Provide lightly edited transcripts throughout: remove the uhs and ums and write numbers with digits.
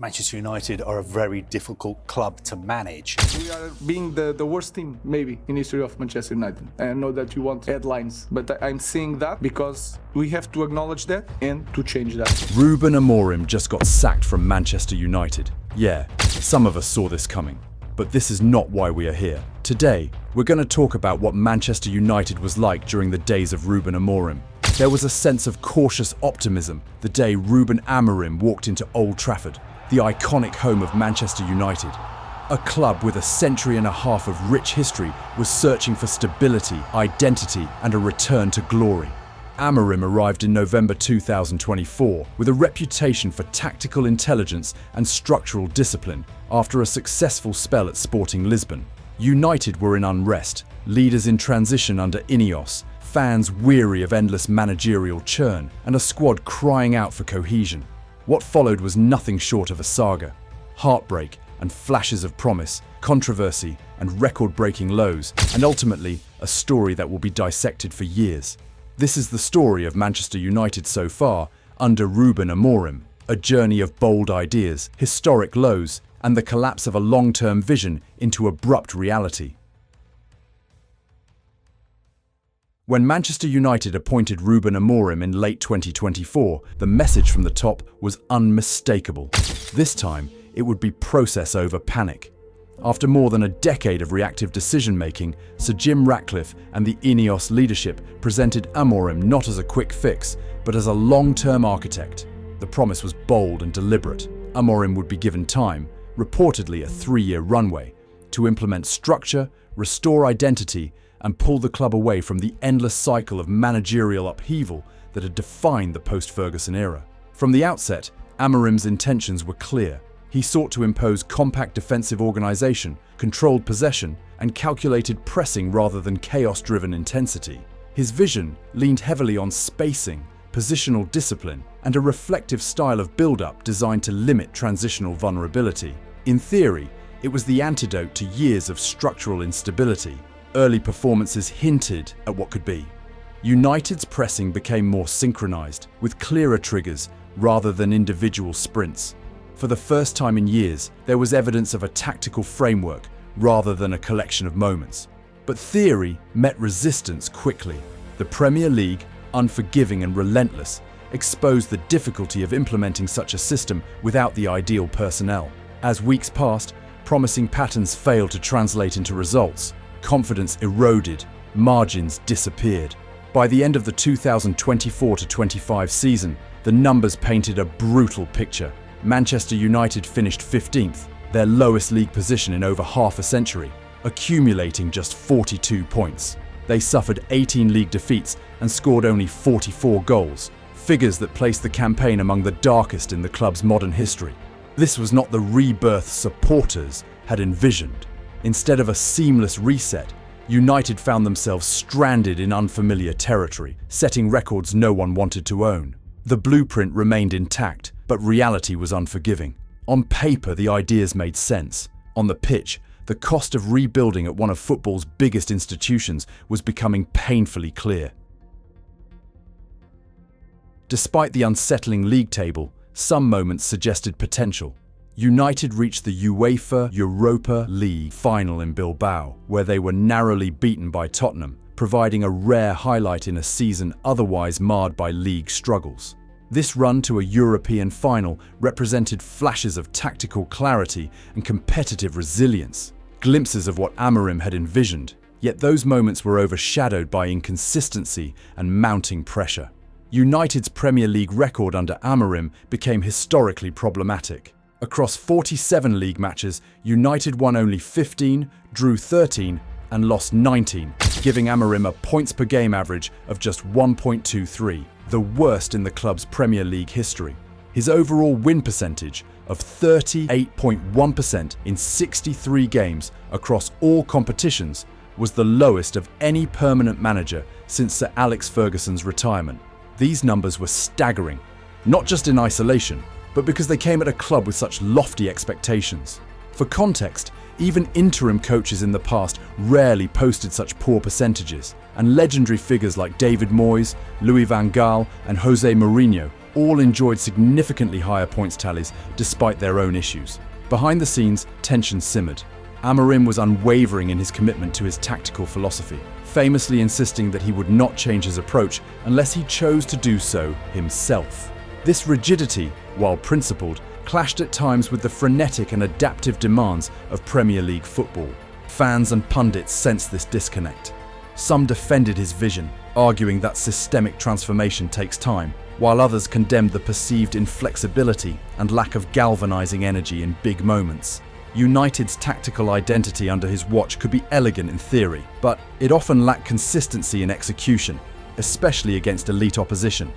Manchester United are a very difficult club to manage. We are being the worst team, maybe, in history of Manchester United. I know that you want headlines, but I'm seeing that because we have to acknowledge that and to change that. Ruben Amorim just got sacked from Manchester United. Yeah, some of us saw this coming. But this is not why we are here. Today, we're going to talk about what Manchester United was like during the days of Ruben Amorim. There was a sense of cautious optimism the day Ruben Amorim walked into Old Trafford, the iconic home of Manchester United. A club with a century and a half of rich history was searching for stability, identity, and a return to glory. Amorim arrived in November 2024 with a reputation for tactical intelligence and structural discipline after a successful spell at Sporting Lisbon. United were in unrest, leaders in transition under Ineos, fans weary of endless managerial churn, and a squad crying out for cohesion. What followed was nothing short of a saga. Heartbreak and flashes of promise, controversy and record-breaking lows, and ultimately a story that will be dissected for years. This is the story of Manchester United so far under Ruben Amorim, a journey of bold ideas, historic lows, and the collapse of a long-term vision into abrupt reality. When Manchester United appointed Ruben Amorim in late 2024, the message from the top was unmistakable. This time, it would be process over panic. After more than a decade of reactive decision-making, Sir Jim Ratcliffe and the Ineos leadership presented Amorim not as a quick fix, but as a long-term architect. The promise was bold and deliberate. Amorim would be given time, reportedly a 3-year runway, to implement structure, restore identity, and pull the club away from the endless cycle of managerial upheaval that had defined the post-Ferguson era. From the outset, Amorim's intentions were clear. He sought to impose compact defensive organisation, controlled possession, and calculated pressing rather than chaos-driven intensity. His vision leaned heavily on spacing, positional discipline, and a reflective style of build-up designed to limit transitional vulnerability. In theory, it was the antidote to years of structural instability. Early performances hinted at what could be. United's pressing became more synchronized, with clearer triggers rather than individual sprints. For the first time in years, there was evidence of a tactical framework rather than a collection of moments. But theory met resistance quickly. The Premier League, unforgiving and relentless, exposed the difficulty of implementing such a system without the ideal personnel. As weeks passed, promising patterns failed to translate into results. Confidence eroded, margins disappeared. By the end of the 2024-25 season, the numbers painted a brutal picture. Manchester United finished 15th, their lowest league position in over half a century, accumulating just 42 points. They suffered 18 league defeats and scored only 44 goals, figures that placed the campaign among the darkest in the club's modern history. This was not the rebirth supporters had envisioned. Instead of a seamless reset, United found themselves stranded in unfamiliar territory, setting records no one wanted to own. The blueprint remained intact, but reality was unforgiving. On paper, the ideas made sense. On the pitch, the cost of rebuilding at one of football's biggest institutions was becoming painfully clear. Despite the unsettling league table, some moments suggested potential. United reached the UEFA Europa League final in Bilbao, where they were narrowly beaten by Tottenham, providing a rare highlight in a season otherwise marred by league struggles. This run to a European final represented flashes of tactical clarity and competitive resilience, glimpses of what Amorim had envisioned. Yet those moments were overshadowed by inconsistency and mounting pressure. United's Premier League record under Amorim became historically problematic. Across 47 league matches, United won only 15, drew 13, and lost 19, giving Amorim a points-per-game average of just 1.23, the worst in the club's Premier League history. His overall win percentage of 38.1% in 63 games across all competitions was the lowest of any permanent manager since Sir Alex Ferguson's retirement. These numbers were staggering, not just in isolation, but because they came at a club with such lofty expectations. For context, even interim coaches in the past rarely posted such poor percentages, and legendary figures like David Moyes, Louis van Gaal, and Jose Mourinho All enjoyed significantly higher points tallies despite their own issues. Behind the scenes, tension simmered. Amorim was unwavering in his commitment to his tactical philosophy, famously insisting that he would not change his approach unless he chose to do so himself. This rigidity, while principled, clashed at times with the frenetic and adaptive demands of Premier League football. Fans and pundits sensed this disconnect. Some defended his vision, arguing that systemic transformation takes time, while others condemned the perceived inflexibility and lack of galvanizing energy in big moments. United's tactical identity under his watch could be elegant in theory, but it often lacked consistency in execution, especially against elite opposition.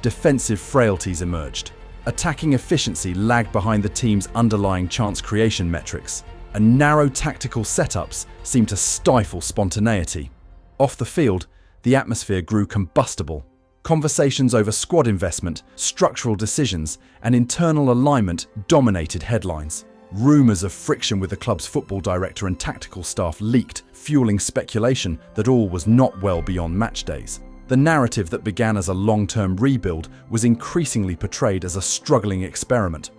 Defensive frailties emerged. Attacking efficiency lagged behind the team's underlying chance creation metrics, and narrow tactical setups seemed to stifle spontaneity. Off the field, the atmosphere grew combustible. Conversations over squad investment, structural decisions, and internal alignment dominated headlines. Rumours of friction with the club's football director and tactical staff leaked, fueling speculation that all was not well beyond match days. The narrative that began as a long-term rebuild was increasingly portrayed as a struggling experiment.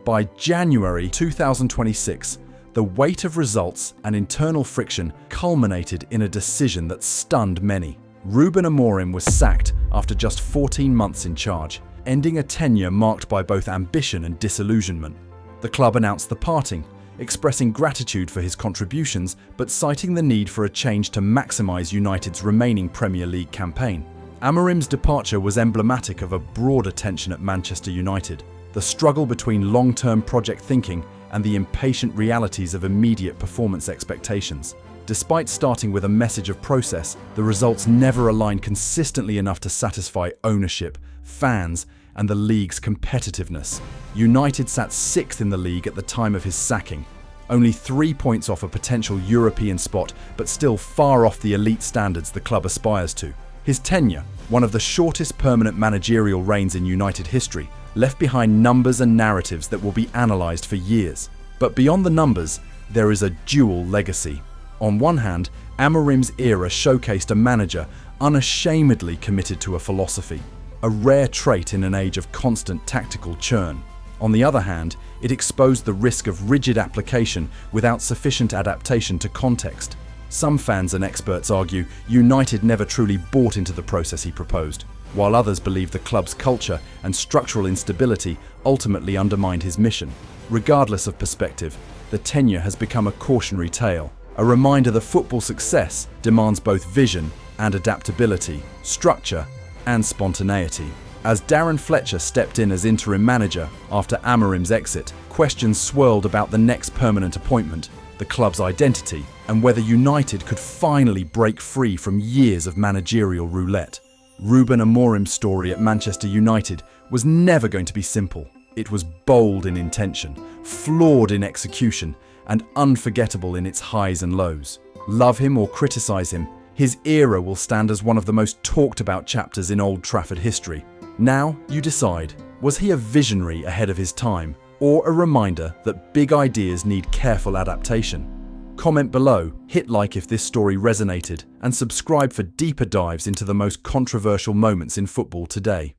By January 2026, the weight of results and internal friction culminated in a decision that stunned many. Ruben Amorim was sacked after just 14 months in charge, ending a tenure marked by both ambition and disillusionment. The club announced the parting, expressing gratitude for his contributions but citing the need for a change to maximise United's remaining Premier League campaign. Amorim's departure was emblematic of a broader tension at Manchester United, the struggle between long-term project thinking and the impatient realities of immediate performance expectations. Despite starting with a message of process, the results never aligned consistently enough to satisfy ownership, fans, and the league's competitiveness. United sat 6th in the league at the time of his sacking, only 3 points off a potential European spot, but still far off the elite standards the club aspires to. His tenure, one of the shortest permanent managerial reigns in United history, left behind numbers and narratives that will be analysed for years. But beyond the numbers, there is a dual legacy. On one hand, Amorim's era showcased a manager unashamedly committed to a philosophy, a rare trait in an age of constant tactical churn. On the other hand, it exposed the risk of rigid application without sufficient adaptation to context. Some fans and experts argue United never truly bought into the process he proposed, while others believe the club's culture and structural instability ultimately undermined his mission. Regardless of perspective, the tenure has become a cautionary tale, a reminder that football success demands both vision and adaptability, structure and spontaneity. As Darren Fletcher stepped in as interim manager after Amorim's exit, questions swirled about the next permanent appointment, the club's identity, and whether United could finally break free from years of managerial roulette. Ruben Amorim's story at Manchester United was never going to be simple. It was bold in intention, flawed in execution, and unforgettable in its highs and lows. Love him or criticize him, his era will stand as one of the most talked about chapters in Old Trafford history. Now you decide, was he a visionary ahead of his time, or a reminder that big ideas need careful adaptation? Comment below, hit like if this story resonated, and subscribe for deeper dives into the most controversial moments in football today.